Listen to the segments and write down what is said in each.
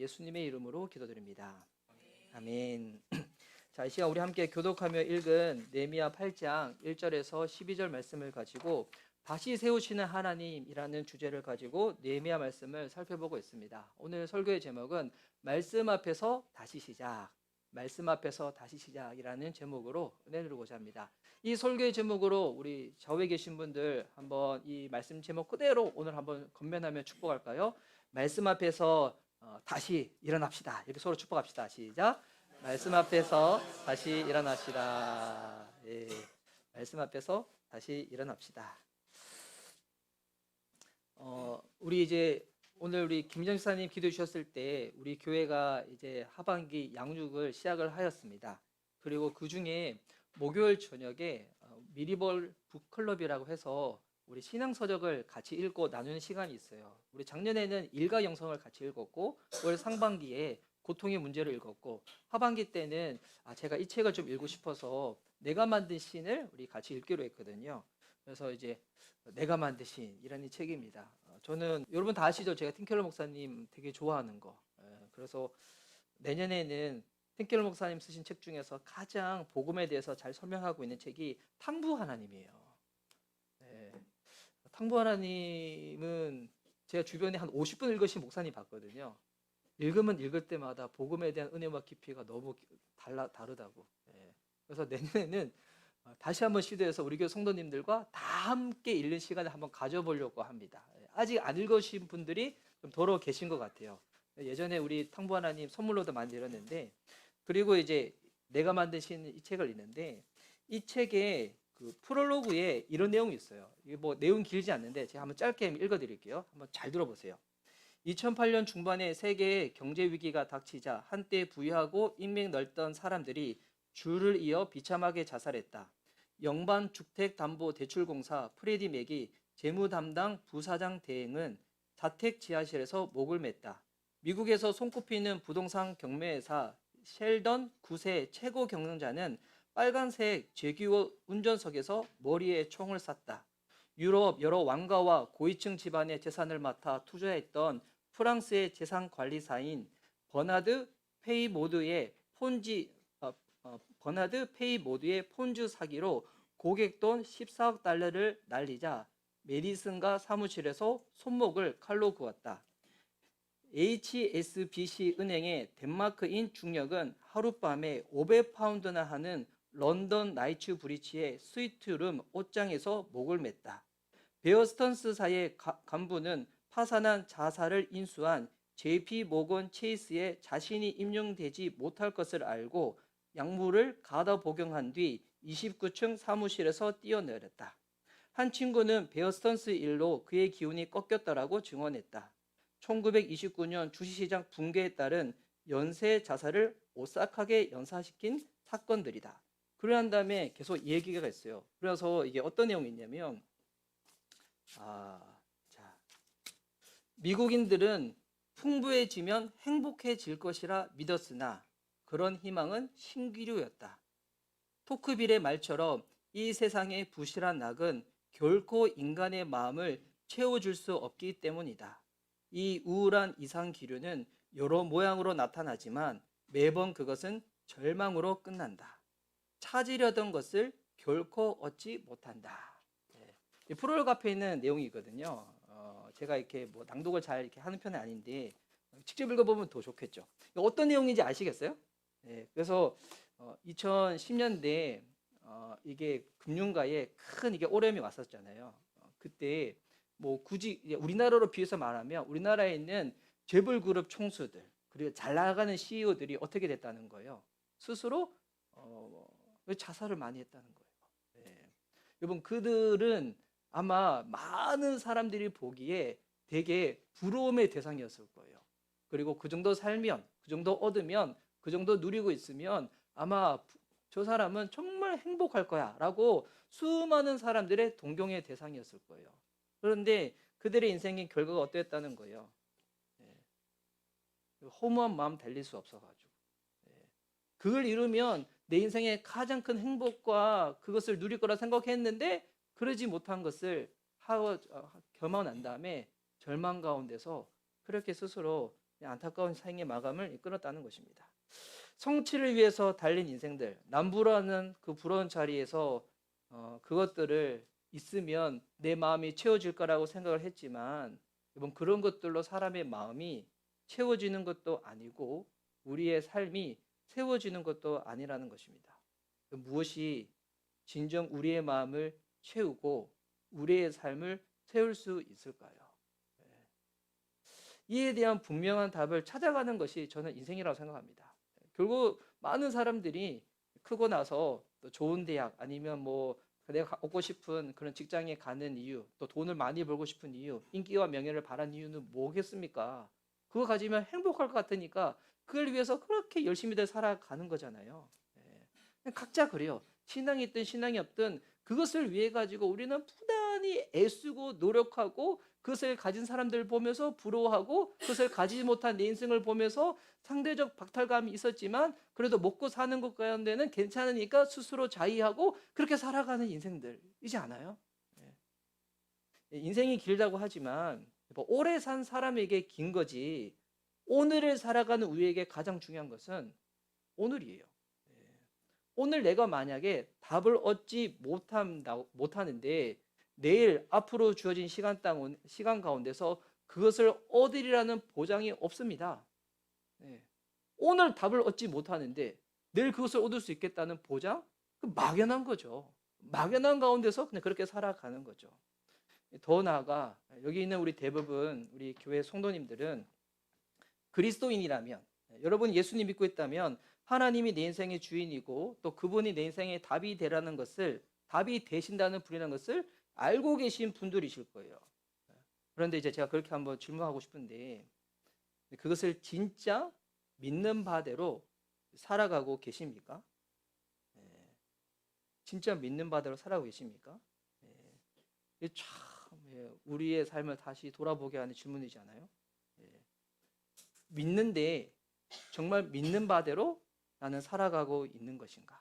예수님의 이름으로 기도드립니다. 아멘. 자, 이 시간 우리 함께 교독하며 읽은 느헤미야 8장 1절에서 12절 말씀을 가지고 다시 세우시는 하나님이라는 주제를 가지고 느헤미야 말씀을 살펴보고 있습니다. 오늘 설교의 제목은 말씀 앞에서 다시 시작, 말씀 앞에서 다시 시작이라는 제목으로 은혜 누리고자 합니다. 이 설교의 제목으로 우리 좌우에 계신 분들 한번 이 말씀 제목 그대로 오늘 한번 건면하며 축복할까요? 말씀 앞에서 다시 일어납시다. 이렇게 서로 축복합시다. 시작. 말씀 앞에서 다시 일어납시다. 예, 말씀 앞에서 다시 일어납시다. 우리 이제 오늘 우리 김정 집사님 기도해 주셨을 때 우리 교회가 이제 하반기 양육을 시작을 하였습니다. 그리고 그 중에 목요일 저녁에 미리볼 북클럽이라고 해서 우리 신앙서적을 같이 읽고 나누는 시간이 있어요. 우리 작년에는 일가 영성을 같이 읽었고 올 상반기에 고통의 문제를 읽었고 하반기 때는 제가 이 책을 좀 읽고 싶어서 내가 만든 신을 우리 같이 읽기로 했거든요. 그래서 이제 내가 만든 신이라는 이 책입니다. 저는 여러분 다 아시죠? 제가 팀켈러 목사님 되게 좋아하는 거. 그래서 내년에는 팀켈러 목사님 쓰신 책 중에서 가장 복음에 대해서 잘 설명하고 있는 책이 탕부 하나님이에요. 탕부 하나님은 제가 주변에 한 50분 읽으신 목사님 봤거든요. 읽으면 읽을 때마다 복음에 대한 은혜와 깊이가 너무 다르다고. 그래서 내년에는 다시 한번 시도해서 우리 교회 성도님들과 다 함께 읽는 시간을 한번 가져보려고 합니다. 아직 안 읽으신 분들이 좀 더러 계신 것 같아요. 예전에 우리 탕부 하나님 선물로도 많이 읽었는데, 그리고 이제 내가 만든 이 책을 읽는데, 이 책에 그 프롤로그에 이런 내용이 있어요. 이게 뭐 내용 길지 않는데 제가 한번 짧게 읽어드릴게요. 한번 잘 들어보세요. 2008년 중반에 세계의 경제 위기가 닥치자 한때 부유하고 인맥 넓던 사람들이 줄을 이어 비참하게 자살했다. 영반주택담보대출공사 프레디 맥이 재무 담당 부사장 대행은 자택 지하실에서 목을 맸다. 미국에서 손꼽히는 부동산 경매회사 셸던 9세 최고 경영자는 빨간색 제규어 운전석에서 머리에 총을 쐈다. 유럽 여러 왕가와 고위층 집안의 재산을 맡아 투자했던 프랑스의 재산관리사인 버나드 페이모드의 폰주 사기로 고객 돈 14억 달러를 날리자 메디슨가 사무실에서 손목을 칼로 그었다. HSBC 은행의 덴마크인 중력은 하룻밤에 500파운드나 하는 런던 나이츠 브리치의 스위트룸 옷장에서 목을 맸다. 베어 스턴스사의 간부는 파산한 자사를 인수한 JP 모건 체이스에 자신이 임용되지 못할 것을 알고 약물을 가다 복용한 뒤 29층 사무실에서 뛰어내렸다. 한 친구는 베어 스턴스 일로 그의 기운이 꺾였다라고 증언했다. 1929년 주식시장 붕괴에 따른 연쇄 자살을 오싹하게 연상시킨 사건들이다. 그러한 다음에 계속 얘기가 있어요. 그래서 이게 어떤 내용이 있냐면 미국인들은 풍부해지면 행복해질 것이라 믿었으나 그런 희망은 신기루였다. 토크빌의 말처럼 이 세상의 부실한 낙은 결코 인간의 마음을 채워줄 수 없기 때문이다. 이 우울한 이상 기류는 여러 모양으로 나타나지만 매번 그것은 절망으로 끝난다. 찾으려던 것을 결코 얻지 못한다. 이 프롤로그 앞에 있는 내용이거든요. 제가 이렇게 뭐 낭독을 잘 이렇게 하는 편은 아닌데 직접 읽어보면 더 좋겠죠. 어떤 내용인지 아시겠어요? 그래서 2010년대 이게 금융가에 큰 이게 오름이 왔었잖아요. 그때 뭐 굳이 우리나라로 비해서 말하면 우리나라에 있는 재벌 그룹 총수들 그리고 잘 나가는 CEO들이 어떻게 됐다는 거예요. 스스로 자살을 많이 했다는 거예요. 여러분 그들은 아마 많은 사람들이 보기에 되게 부러움의 대상이었을 거예요. 그리고 그 정도 살면, 그 정도 얻으면, 그 정도 누리고 있으면 아마 저 사람은 정말 행복할 거야 라고 수많은 사람들의 동경의 대상이었을 거예요. 그런데 그들의 인생의 결과가 어땠다는 거예요. 허무한 마음 달릴 수 없어가지고 그걸 이루면 내 인생의 가장 큰 행복과 그것을 누릴 거라 생각했는데 그러지 못한 것을 겸하고 난 다음에 절망 가운데서 그렇게 스스로 안타까운 생의 마감을 끊었다는 것입니다. 성취를 위해서 달린 인생들, 남부라는 그 부러운 자리에서 그것들을 있으면 내 마음이 채워질 거라고 생각을 했지만 여러분, 그런 것들로 사람의 마음이 채워지는 것도 아니고 우리의 삶이 세워지는 것도 아니라는 것입니다. 무엇이 진정 우리의 마음을 채우고 우리의 삶을 세울 수 있을까요? 이에 대한 분명한 답을 찾아가는 것이 저는 인생이라고 생각합니다. 결국 많은 사람들이 크고 나서 또 좋은 대학 아니면 뭐 내가 갖고 싶은 그런 직장에 가는 이유, 또 돈을 많이 벌고 싶은 이유, 인기와 명예를 바라는 이유는 뭐겠습니까? 그거 가지면 행복할 것 같으니까 그걸 위해서 그렇게 열심히들 살아가는 거잖아요. 각자 그래요. 신앙이 있든 신앙이 없든 그것을 위해 가지고 우리는 부단히 애쓰고 노력하고 그것을 가진 사람들을 보면서 부러워하고 그것을 가지지 못한 내 인생을 보면서 상대적 박탈감이 있었지만 그래도 먹고 사는 것 가운데는 괜찮으니까 스스로 자의하고 그렇게 살아가는 인생들이지 않아요? 인생이 길다고 하지만 뭐 오래 산 사람에게 긴 거지 오늘을 살아가는 우리에게 가장 중요한 것은 오늘이에요. 오늘 내가 만약에 답을 얻지 못하는데 내일 앞으로 주어진 시간 가운데서 그것을 얻으리라는 보장이 없습니다. 오늘 답을 얻지 못하는데 내일 그것을 얻을 수 있겠다는 보장? 막연한 거죠. 막연한 가운데서 그냥 그렇게 살아가는 거죠. 더 나아가 여기 있는 우리 대부분 우리 교회 성도님들은 그리스도인이라면, 여러분 예수님 믿고 있다면 하나님이 내 인생의 주인이고 또 그분이 내 인생의 답이 되라는 것을, 답이 되신다는 분이라는 것을 알고 계신 분들이실 거예요. 그런데 이제 제가 그렇게 한번 질문하고 싶은데 그것을 진짜 믿는 바대로 살아가고 계십니까? 진짜 믿는 바대로 살아가고 계십니까? 이게 참 우리의 삶을 다시 돌아보게 하는 질문이잖아요. 믿는데 정말 믿는 바대로 나는 살아가고 있는 것인가?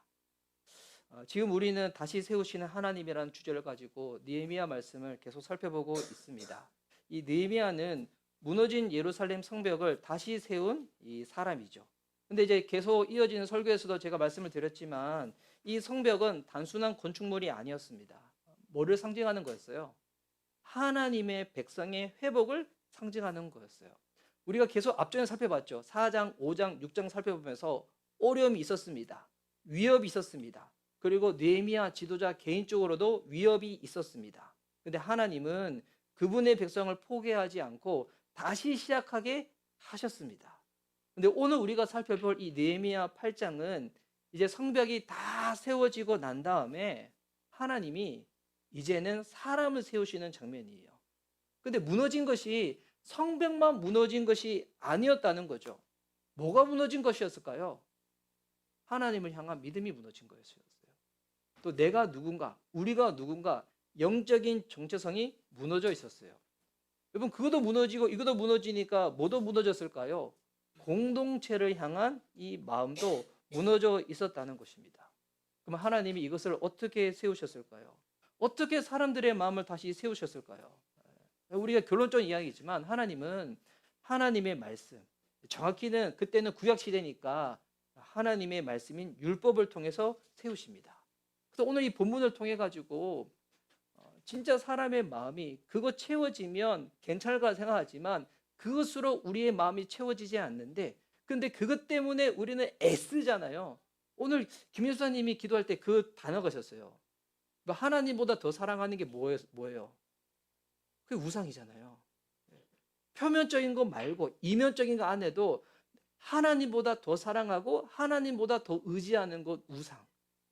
지금 우리는 다시 세우시는 하나님이라는 주제를 가지고 느헤미야 말씀을 계속 살펴보고 있습니다. 이 느헤미야는 무너진 예루살렘 성벽을 다시 세운 이 사람이죠. 근데 이제 계속 이어지는 설교에서도 제가 말씀을 드렸지만 이 성벽은 단순한 건축물이 아니었습니다. 뭐를 상징하는 거였어요? 하나님의 백성의 회복을 상징하는 거였어요. 우리가 계속 앞전에 살펴봤죠. 4장, 5장, 6장 살펴보면서 어려움이 있었습니다. 위협이 있었습니다. 그리고 느헤미야 지도자 개인적으로도 위협이 있었습니다. 근데 하나님은 그분의 백성을 포기하지 않고 다시 시작하게 하셨습니다. 근데 오늘 우리가 살펴볼 이 느헤미야 8장은 이제 성벽이 다 세워지고 난 다음에 하나님이 이제는 사람을 세우시는 장면이에요. 근데 무너진 것이 성벽만 무너진 것이 아니었다는 거죠. 뭐가 무너진 것이었을까요? 하나님을 향한 믿음이 무너진 것이었어요. 또 내가 누군가, 우리가 누군가 영적인 정체성이 무너져 있었어요. 여러분 그것도 무너지고 이것도 무너지니까 뭐도 무너졌을까요? 공동체를 향한 이 마음도 무너져 있었다는 것입니다. 그럼 하나님이 이것을 어떻게 세우셨을까요? 어떻게 사람들의 마음을 다시 세우셨을까요? 우리가 결론적인 이야기지만 하나님은 하나님의 말씀, 정확히는 그때는 구약 시대니까 하나님의 말씀인 율법을 통해서 세우십니다. 그래서 오늘 이 본문을 통해 가지고 진짜 사람의 마음이 그거 채워지면 괜찮을까 생각하지만 그것으로 우리의 마음이 채워지지 않는데, 근데 그것 때문에 우리는 애쓰잖아요. 오늘 김유사님이 기도할 때 그 단어가 있었어요. 하나님보다 더 사랑하는 게 뭐예요? 그게 우상이잖아요. 표면적인 거 말고 이면적인 거 안에도 하나님보다 더 사랑하고 하나님보다 더 의지하는 것 우상.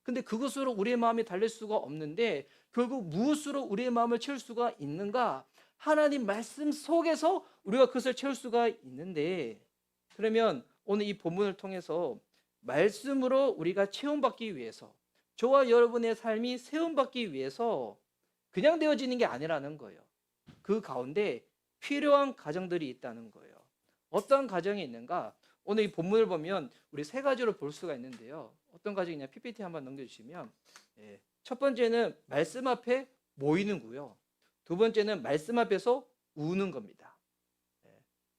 근데 그것으로 우리의 마음이 달릴 수가 없는데 결국 무엇으로 우리의 마음을 채울 수가 있는가? 하나님 말씀 속에서 우리가 그것을 채울 수가 있는데, 그러면 오늘 이 본문을 통해서 말씀으로 우리가 체험받기 위해서, 저와 여러분의 삶이 세움받기 위해서 그냥 되어지는 게 아니라는 거예요. 그 가운데 필요한 가정들이 있다는 거예요. 어떤 가정이 있는가? 오늘 이 본문을 보면 우리 세 가지로 볼 수가 있는데요. 어떤 가정이냐? PPT 한번 넘겨주시면, 첫 번째는 말씀 앞에 모이는 거고요. 두 번째는 말씀 앞에서 우는 겁니다.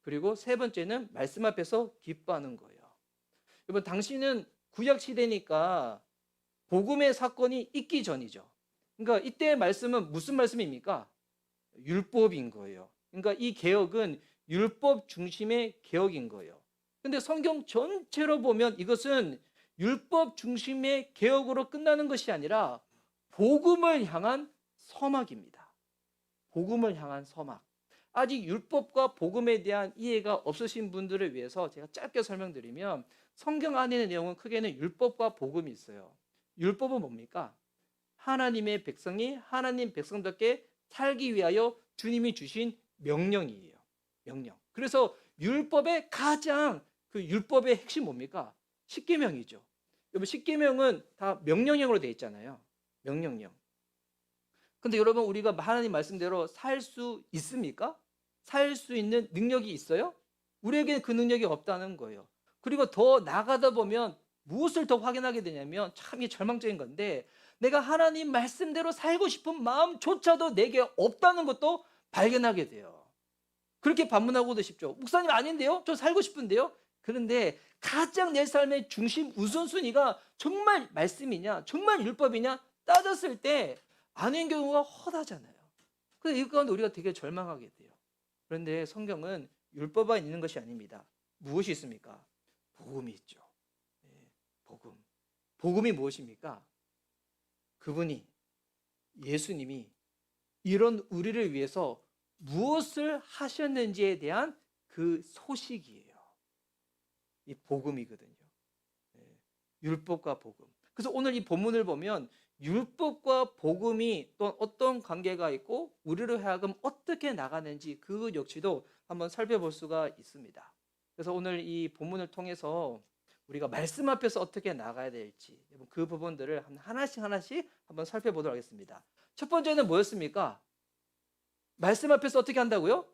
그리고 세 번째는 말씀 앞에서 기뻐하는 거예요. 여러분, 당신은 구약 시대니까 복음의 사건이 있기 전이죠. 그러니까 이때의 말씀은 무슨 말씀입니까? 율법인 거예요. 그러니까 이 개혁은 율법 중심의 개혁인 거예요. 근데 성경 전체로 보면 이것은 율법 중심의 개혁으로 끝나는 것이 아니라 복음을 향한 서막입니다. 복음을 향한 서막. 아직 율법과 복음에 대한 이해가 없으신 분들을 위해서 제가 짧게 설명드리면, 성경 안에 있는 내용은 크게는 율법과 복음이 있어요. 율법은 뭡니까? 하나님의 백성이 하나님 백성답게 살기 위하여 주님이 주신 명령이에요. 명령. 그래서 율법의 가장 그 율법의 핵심 뭡니까? 십계명이죠. 여러분, 십계명은 다 명령형으로 되어 있잖아요. 명령형. 근데 여러분, 우리가 하나님 말씀대로 살 수 있습니까? 살 수 있는 능력이 있어요? 우리에게는 그 능력이 없다는 거예요. 그리고 더 나가다 보면 무엇을 더 확인하게 되냐면, 참 이 절망적인 건데, 내가 하나님 말씀대로 살고 싶은 마음조차도 내게 없다는 것도 발견하게 돼요. 그렇게 반문하고도 싶죠. 목사님, 아닌데요? 저 살고 싶은데요? 그런데 가장 내 삶의 중심 우선순위가 정말 말씀이냐, 정말 율법이냐 따졌을 때 아닌 경우가 허다잖아요. 그래서 이건 우리가 되게 절망하게 돼요. 그런데 성경은 율법만 있는 것이 아닙니다. 무엇이 있습니까? 복음이 있죠. 복음. 복음이 무엇입니까? 그분이, 예수님이 이런 우리를 위해서 무엇을 하셨는지에 대한 그 소식이에요. 이 복음이거든요. 율법과 복음. 그래서 오늘 이 본문을 보면 율법과 복음이 또 어떤 관계가 있고 우리로 하여금 어떻게 나가는지 그 역시도 한번 살펴볼 수가 있습니다. 그래서 오늘 이 본문을 통해서 우리가 말씀 앞에서 어떻게 나가야 될지 그 부분들을 하나씩 한번 살펴보도록 하겠습니다. 첫 번째는 뭐였습니까? 말씀 앞에서 어떻게 한다고요?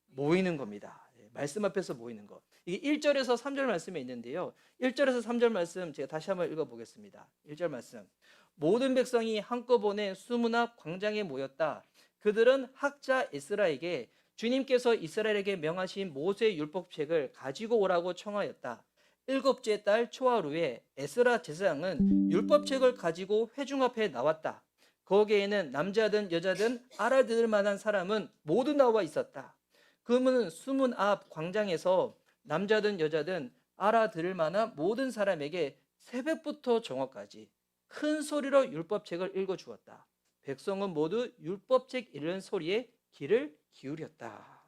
모이는 겁니다. 말씀 앞에서 모이는 것. 이게 1절에서 3절 말씀에 있는데요. 1절에서 3절 말씀 제가 다시 한번 읽어보겠습니다. 1절 말씀. 모든 백성이 한꺼번에 수문 앞 광장에 모였다. 그들은 학자 에스라에게 주님께서 이스라엘에게 명하신 모세의 율법책을 가지고 오라고 청하였다. 7째 달 초하루에 에스라 제사장은 율법책을 가지고 회중 앞에 나왔다. 거기에는 남자든 여자든 알아들을 만한 사람은 모두 나와 있었다. 그러면 수문 앞 광장에서 남자든 여자든 알아들을 만한 모든 사람에게 새벽부터 정오까지 큰 소리로 율법책을 읽어주었다. 백성은 모두 율법책 읽는 소리에 귀를 기울였다.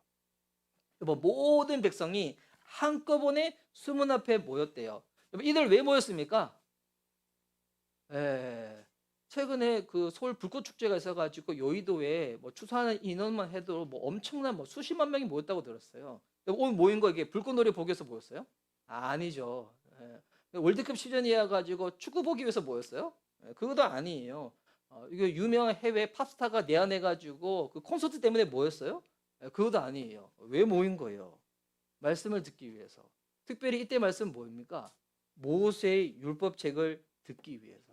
모든 백성이 한꺼번에 수문 앞에 모였대요. 이들 왜 모였습니까? 최근에 그 서울 불꽃 축제가 있어가지고 여의도에 추수하는 인원만 해도 엄청난 수십만 명이 모였다고 들었어요. 오늘 모인 거 이게 불꽃놀이 보기 위해서 모였어요? 아니죠. 월드컵 시즌이어 가지고 축구 보기 위해서 모였어요? 그것도 아니에요. 이거 유명한 해외 팝스타가 내한해 가지고 그 콘서트 때문에 모였어요? 그것도 아니에요. 왜 모인 거예요? 말씀을 듣기 위해서. 특별히 이때 말씀 뭐입니까? 모세의 율법책을 듣기 위해서.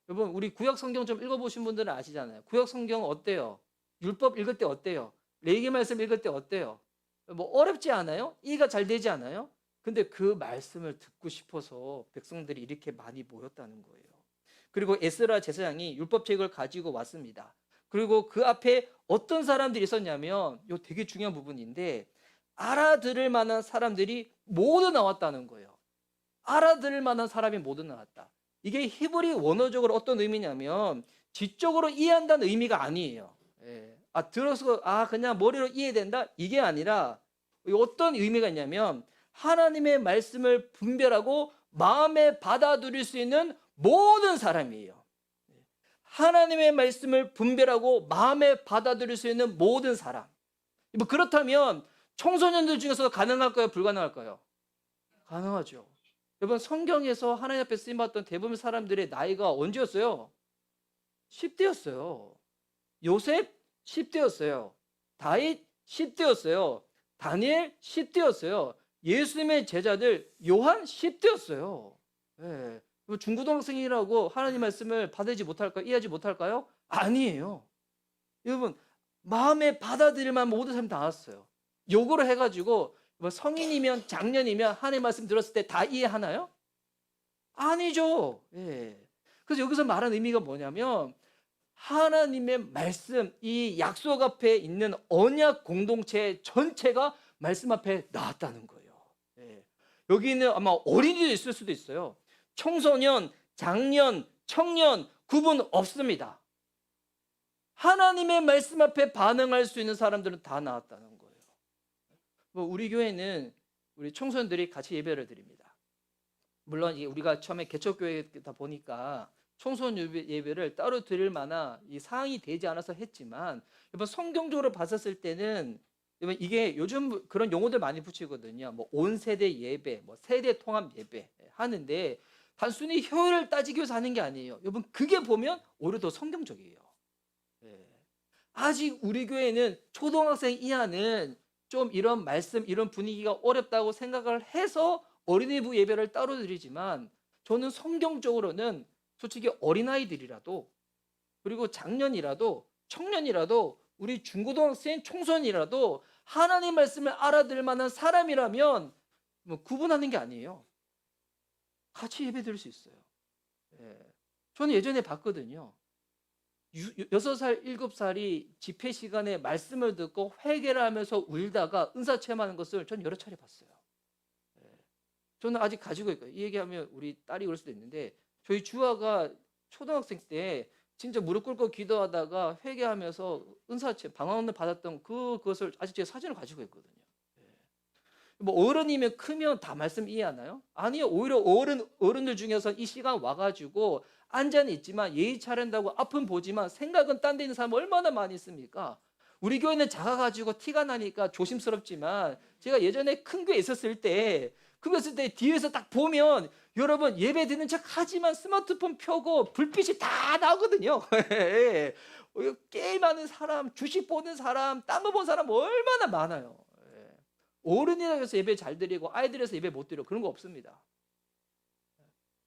여러분, 우리 구약 성경 좀 읽어보신 분들은 아시잖아요. 구약 성경 어때요? 율법 읽을 때 어때요? 레위기 말씀 읽을 때 어때요? 어렵지 않아요? 이해가 잘 되지 않아요? 근데 그 말씀을 듣고 싶어서 백성들이 이렇게 많이 모였다는 거예요. 그리고 에스라 제사장이 율법책을 가지고 왔습니다. 그리고 그 앞에 어떤 사람들이 있었냐면, 이거 되게 중요한 부분인데, 알아들을 만한 사람들이 모두 나왔다는 거예요. 알아들을 만한 사람이 모두 나왔다. 이게 히브리 원어적으로 어떤 의미냐면 지적으로 이해한다는 의미가 아니에요. 들어서 그냥 머리로 이해된다? 이게 아니라 어떤 의미가 있냐면 하나님의 말씀을 분별하고 마음에 받아들일 수 있는 모든 사람이에요. 하나님의 말씀을 분별하고 마음에 받아들일 수 있는 모든 사람. 그렇다면 청소년들 중에서 가능할까요? 불가능할까요? 가능하죠. 여러분, 성경에서 하나님 앞에 쓰임받던 대부분 사람들의 나이가 언제였어요? 10대였어요. 요셉 10대였어요. 다윗 10대였어요. 다니엘 10대였어요. 예수님의 제자들 요한 10대였어요. 중고등학생이라고 하나님 말씀을 받지 못할까요? 이해하지 못할까요? 아니에요. 여러분, 마음에 받아들일만 모든 사람 다 왔어요. 요거를 해가지고 뭐 성인이면 작년이면 하나님 말씀 들었을 때 다 이해하나요? 아니죠. 예. 그래서 여기서 말하는 의미가 뭐냐면 하나님의 말씀, 이 약속 앞에 있는 언약 공동체 전체가 말씀 앞에 나왔다는 거예요. 예. 여기는 아마 어린이도 있을 수도 있어요. 청소년, 장년, 청년 구분 없습니다. 하나님의 말씀 앞에 반응할 수 있는 사람들은 다 나왔다는 거예요. 뭐 우리 교회는 우리 청소년들이 같이 예배를 드립니다. 물론 우리가 처음에 개척교회다 보니까 청소년 예배를 따로 드릴 만한 이 사항이 되지 않아서 했지만, 이번 성경적으로 봤었을 때는 이게 요즘 그런 용어들 많이 붙이거든요. 뭐 온 세대 예배, 뭐 세대 통합 예배 하는데 단순히 효율을 따지기 위해서 하는 게 아니에요. 여러분 그게 보면 오히려 더 성경적이에요. 예. 아직 우리 교회는 초등학생 이하는 좀 이런 말씀, 이런 분위기가 어렵다고 생각을 해서 어린이부 예배를 따로 드리지만, 저는 성경적으로는 솔직히 어린아이들이라도, 그리고 작년이라도, 청년이라도, 우리 중고등학생, 청소년이라도 하나님 말씀을 알아들 만한 사람이라면 뭐 구분하는 게 아니에요. 같이 예배 드릴 수 있어요. 예. 저는 예전에 봤거든요. 6살, 7살이 집회 시간에 말씀을 듣고 회개를 하면서 울다가 은사 체험하는 것을 전 여러 차례 봤어요. 예. 저는 아직 가지고 있고요. 이 얘기하면 우리 딸이 그럴 수도 있는데, 저희 주아가 초등학생 때 진짜 무릎 꿇고 기도하다가 회개하면서 은사 체험, 방언을 받았던 그것을 아직 제가 사진을 가지고 있거든요. 예. 뭐 어른이면 크면 다 말씀 이해하나요? 아니요. 오히려 어른들 중에서 이 시간 와가지고 앉아는 있지만 예의 차린다고 앞은 보지만 생각은 딴 데 있는 사람 얼마나 많이 있습니까? 우리 교회는 작아가지고 티가 나니까 조심스럽지만, 제가 예전에 큰 교회 있었을 때 뒤에서 딱 보면 여러분 예배 드는 척 하지만 스마트폰 펴고 불빛이 다 나오거든요. 예. 게임하는 사람, 주식 보는 사람, 딴 거 보는 사람 얼마나 많아요. 예. 어른이라고 해서 예배 잘 드리고 아이들에서 예배 못 드리고 그런 거 없습니다.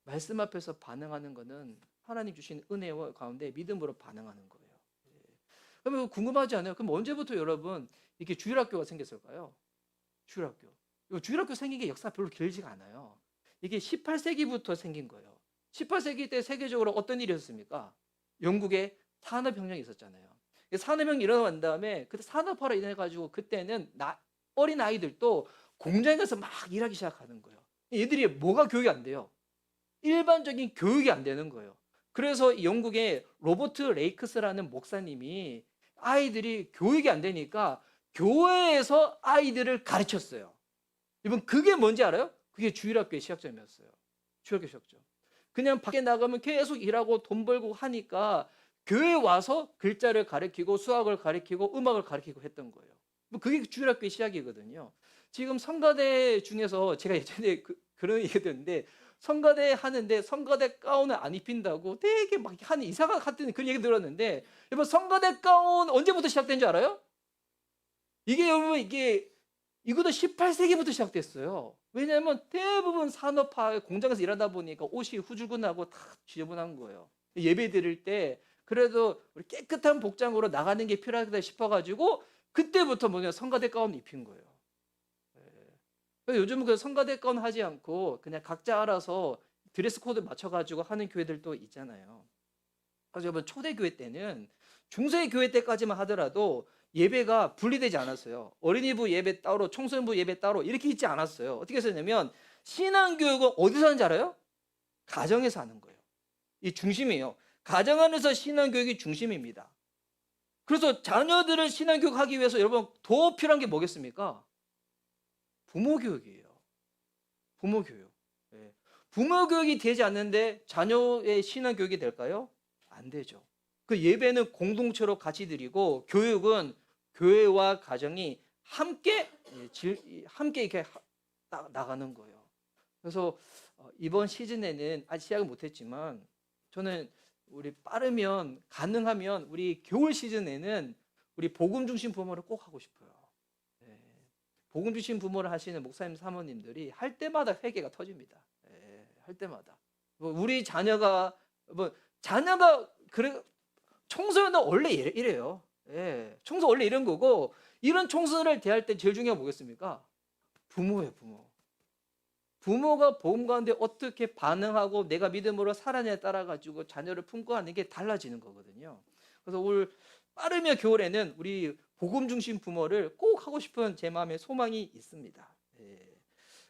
말씀 앞에서 반응하는 거는 하나님 주신 은혜와 가운데 믿음으로 반응하는 거예요. 예. 그러면 궁금하지 않아요? 그럼 언제부터 여러분 이렇게 주일학교가 생겼을까요? 주일학교. 주일학교 생긴 게 역사가 별로 길지가 않아요. 이게 18세기부터 생긴 거예요. 18세기 때 세계적으로 어떤 일이 있었습니까? 영국에 산업혁명이 있었잖아요. 산업혁명이 일어난 다음에 그때 산업화로 인해 가지고 그때는 어린 아이들도 공장에 가서 막 일하기 시작하는 거예요. 얘들이 뭐가 교육이 안 돼요? 일반적인 교육이 안 되는 거예요. 그래서 영국의 로버트 레이크스라는 목사님이 아이들이 교육이 안 되니까 교회에서 아이들을 가르쳤어요. 여러분 그게 뭔지 알아요? 그게 주일학교의 시작점이었어요. 주일학교 시작점. 그냥 밖에 나가면 계속 일하고 돈 벌고 하니까 교회에 와서 글자를 가르치고 수학을 가르치고 음악을 가르치고 했던 거예요. 그게 주일학교의 시작이거든요. 지금 성가대 중에서 제가 예전에 그런 얘기 듣는데, 성가대 하는데 성가대 가운을 안 입힌다고 되게 막 하는 이상한 같은 그런 얘기 들었는데, 여러분 성가대 가운 언제부터 시작된 줄 알아요? 이게 여러분 이것도 18세기부터 시작됐어요. 왜냐하면 대부분 산업화 공장에서 일하다 보니까 옷이 후줄근하고 다 지저분한 거예요. 예배 드릴 때 그래도 우리 깨끗한 복장으로 나가는 게 필요하다 싶어가지고 그때부터 뭐냐 성가대 가운 입힌 거예요. 요즘은 그 성가대 가운 하지 않고 그냥 각자 알아서 드레스 코드 맞춰가지고 하는 교회들도 있잖아요. 그래서 여러분 초대교회 때는 중세 교회 때까지만 하더라도 예배가 분리되지 않았어요. 어린이부 예배 따로, 청소년부 예배 따로 이렇게 있지 않았어요. 어떻게 했었냐면 신앙교육은 어디서 하는지 알아요? 가정에서 하는 거예요. 이 중심이에요. 가정 안에서 신앙교육이 중심입니다. 그래서 자녀들을 신앙교육하기 위해서 여러분 더 필요한 게 뭐겠습니까? 부모 교육이에요. 부모 교육. 네. 부모 교육이 되지 않는데 자녀의 신앙교육이 될까요? 안 되죠. 그 예배는 공동체로 같이 드리고 교육은 교회와 가정이 함께 이렇게 나가는 거예요. 그래서 이번 시즌에는 아직 시작을 못했지만 저는 우리 빠르면 가능하면 우리 겨울 시즌에는 우리 복음 중심 부모를 꼭 하고 싶어요. 네. 복음 중심 부모를 하시는 목사님 사모님들이 할 때마다 회개가 터집니다. 네. 할 때마다 우리 자녀가 그래 청소년은 원래 이래요. 예, 총수 원래 이런 거고, 이런 총수를 대할 때 제일 중요한 게 뭐겠습니까? 부모예요, 부모. 부모가 복음 가운데 어떻게 반응하고 내가 믿음으로 살아내에 따라 가지고 자녀를 품고 하는 게 달라지는 거거든요. 그래서 올 빠르면 겨울에는 우리 복음 중심 부모를 꼭 하고 싶은 제 마음의 소망이 있습니다. 예.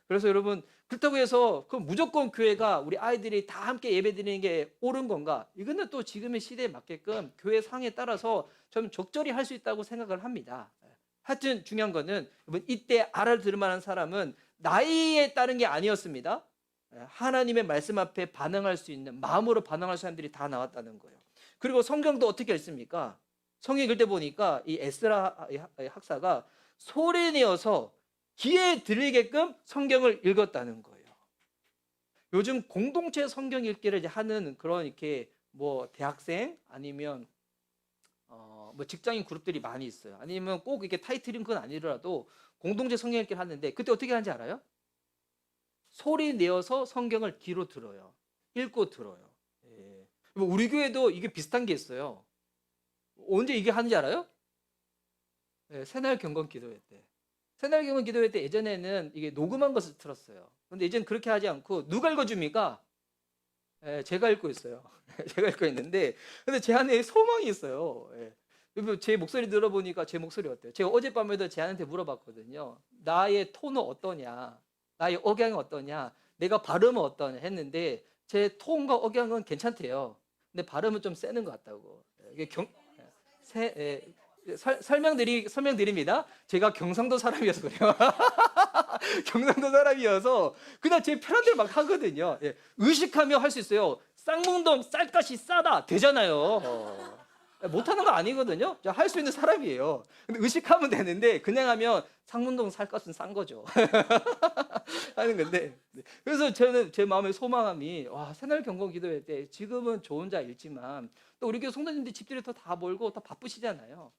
그래서 여러분, 그렇다고 해서 그 무조건 교회가 우리 아이들이 다 함께 예배드리는 게 옳은 건가? 이거는 또 지금의 시대에 맞게끔 교회 상에 따라서 좀 적절히 할 수 있다고 생각을 합니다. 하여튼 중요한 거는 여러분, 이때 알아들을 만한 사람은 나이에 따른 게 아니었습니다. 하나님의 말씀 앞에 반응할 수 있는, 마음으로 반응할 사람들이 다 나왔다는 거예요. 그리고 성경도 어떻게 읽습니까? 성경 읽을 때 보니까 이 에스라 학사가 소리 내어서 귀에 들리게끔 성경을 읽었다는 거예요. 요즘 공동체 성경 읽기를 이제 하는 그런 이렇게 뭐 대학생 아니면 뭐 직장인 그룹들이 많이 있어요. 아니면 꼭 이렇게 타이틀인 건 아니더라도 공동체 성경 읽기를 하는데, 그때 어떻게 하는지 알아요? 소리 내어서 성경을 귀로 들어요. 읽고 들어요. 예. 뭐 우리 교회도 이게 비슷한 게 있어요. 언제 이게 하는지 알아요? 예, 새날 경건 기도회 때. 새날 경건 기도회 때 예전에는 이게 녹음한 것을 들었어요. 근데 이제는 그렇게 하지 않고 누가 읽어줍니까? 예, 제가 읽고 있어요. 제가 읽고 있는데, 근데 제 안에 소망이 있어요. 예. 제 목소리 들어보니까 제 목소리 어때요? 제가 어젯밤에도 제한테 물어봤거든요. 나의 톤은 어떠냐? 나의 억양이 어떠냐? 내가 발음은 어떠냐 했는데, 제 톤과 억양은 괜찮대요. 근데 발음은 좀 세는 것 같다고. 이게 설명드립니다. 제가 경상도 사람이어서 그래요. 경상도 사람이어서 그냥 제 편한 대로 막 하거든요. 예. 의식하며 할 수 있어요. 쌍문동 쌀값이 싸다 되잖아요. 못하는 거 아니거든요. 할 수 있는 사람이에요. 근데 의식하면 되는데 그냥 하면 상문동 쌀값은 싼 거죠. 하는 건데. 그래서 저는 제 마음의 소망함이, 와, 새날 경건 기도회 때 지금은 저 혼자 읽지만 또 우리 교회 성도님들 집들이 다 몰고 다 바쁘시잖아요.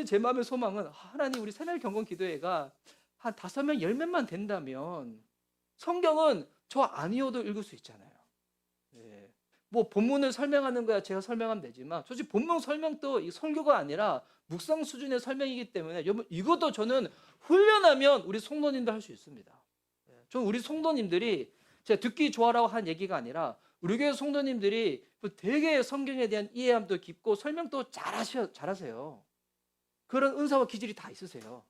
제 마음의 소망은, 하나님, 우리 새날 경건 기도회가 한 5명, 10명만 된다면 성경은 저 아니어도 읽을 수 있잖아요. 예. 뭐 본문을 설명하는 거야 제가 설명하면 되지만, 솔직히 본문 설명도 이 설교가 아니라 묵상 수준의 설명이기 때문에 여러분, 이것도 저는 훈련하면 우리 성도님도 할 수 있습니다. 예. 저는 우리 성도님들이 제가 듣기 좋아라고 한 얘기가 아니라 우리 교회 성도님들이 되게 성경에 대한 이해함도 깊고 설명도 잘하세요. 그런 은사와 기질이 다 있으세요.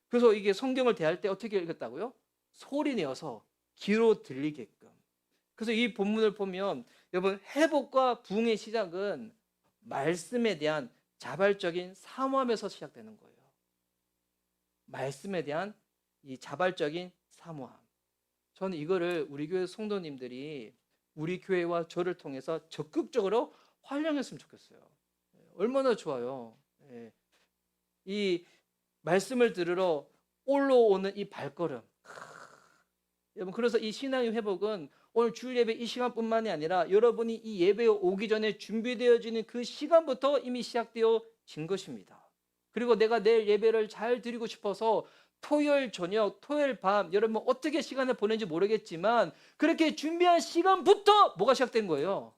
그래서 이게 성경을 대할 때 어떻게 읽었다고요? 소리 내어서 귀로 들리게끔. 그래서 이 본문을 보면 여러분, 회복과 부흥의 시작은 말씀에 대한 자발적인 사모함에서 시작되는 거예요. 말씀에 대한 이 자발적인 사모함. 저는 이거를 우리 교회 성도님들이 우리 교회와 저를 통해서 적극적으로 활용했으면 좋겠어요. 얼마나 좋아요. 이 말씀을 들으러 올라오는 이 발걸음. 여러분, 그래서 이 신앙의 회복은 오늘 주일 예배 이 시간뿐만이 아니라 여러분이 이 예배에 오기 전에 준비되어지는 그 시간부터 이미 시작되어진 것입니다. 그리고 내가 내일 예배를 잘 드리고 싶어서 토요일 저녁, 토요일 밤, 여러분 어떻게 시간을 보낸지 모르겠지만 그렇게 준비한 시간부터 뭐가 시작된 거예요?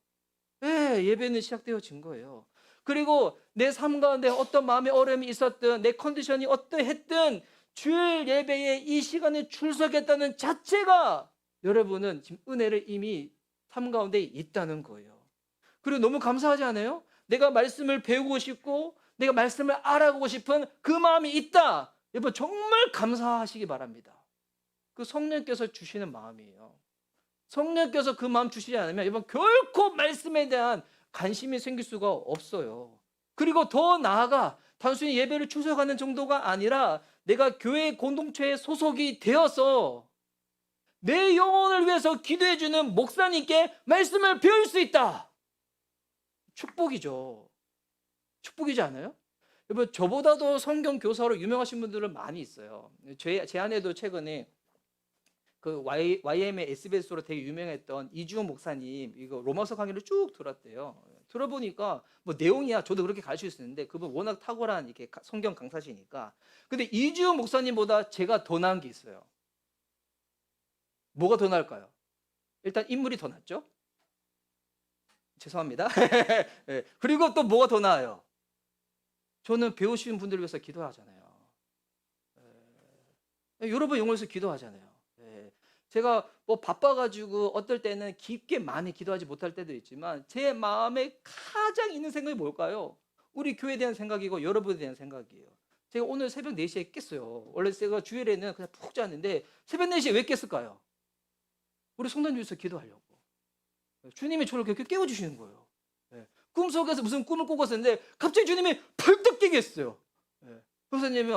네, 예배는 시작되어진 거예요. 그리고 내 삶 가운데 어떤 마음의 어려움이 있었든 내 컨디션이 어떠했든 주일 예배에 이 시간에 출석했다는 자체가 여러분은 지금 은혜를 이미 삶 가운데 있다는 거예요. 그리고 너무 감사하지 않아요? 내가 말씀을 배우고 싶고 내가 말씀을 알아가고 싶은 그 마음이 있다. 여러분, 정말 감사하시기 바랍니다. 그 성령께서 주시는 마음이에요. 성령께서 그 마음 주시지 않으면 여러분, 결코 말씀에 대한 관심이 생길 수가 없어요. 그리고 더 나아가 단순히 예배를 출석하는 정도가 아니라 내가 교회 공동체에 소속이 되어서 내 영혼을 위해서 기도해주는 목사님께 말씀을 배울 수 있다. 축복이죠. 축복이지 않아요? 여러분, 저보다도 성경 교사로 유명하신 분들은 많이 있어요. 제 아내도 최근에 그 YM의 SBS로 되게 유명했던 이주호 목사님 이거 로마서 강의를 쭉 들었대요. 들어보니까 뭐 내용이야 저도 그렇게 가르칠 수 있는데 그분 워낙 탁월한 이렇게 성경 강사시니까. 근데 이주호 목사님보다 제가 더 나은 게 있어요. 뭐가 더 나을까요? 일단 인물이 더 낫죠. 죄송합니다. 네. 그리고 또 뭐가 더 나아요? 저는 배우시는 분들을 위해서 기도하잖아요. 여러분 영혼에서 기도하잖아요. 제가 뭐 바빠가지고 어떨 때는 깊게 많이 기도하지 못할 때도 있지만 제 마음에 가장 있는 생각이 뭘까요? 우리 교회에 대한 생각이고 여러분에 대한 생각이에요. 제가 오늘 새벽 4시에 깼어요. 원래 제가 주일에는 그냥 푹 잤는데 새벽 4시에 왜 깼을까요? 우리 성도님 위해서 기도하려고. 주님이 저를 그렇게 깨워주시는 거예요. 꿈속에서 무슨 꿈을 꾸었는데 갑자기 주님이 벌떡 깨게 했어요. 선생님이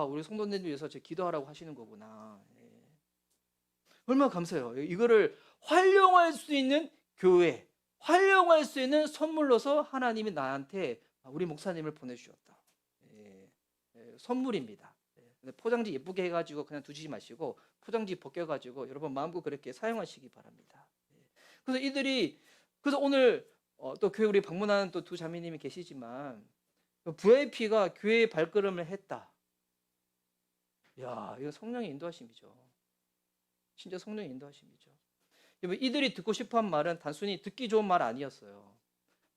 우리 성도님 위해서 제 기도하라고 하시는 거구나. 얼마나 감사해요. 이거를 활용할 수 있는 교회, 활용할 수 있는 선물로서 하나님이 나한테 우리 목사님을 보내주셨다. 선물입니다. 포장지 예쁘게 해가지고 그냥 두지 마시고 포장지 벗겨가지고 여러분 마음껏 그렇게 사용하시기 바랍니다. 그래서 오늘 또 교회 우리 방문하는 또 두 자매님이 계시지만 VIP가 교회에 발걸음을 했다. 야, 이거 성령의 인도하심이죠. 진짜 성령의 인도하심이죠. 여러분, 이들이 듣고 싶어한 말은 단순히 듣기 좋은 말 아니었어요.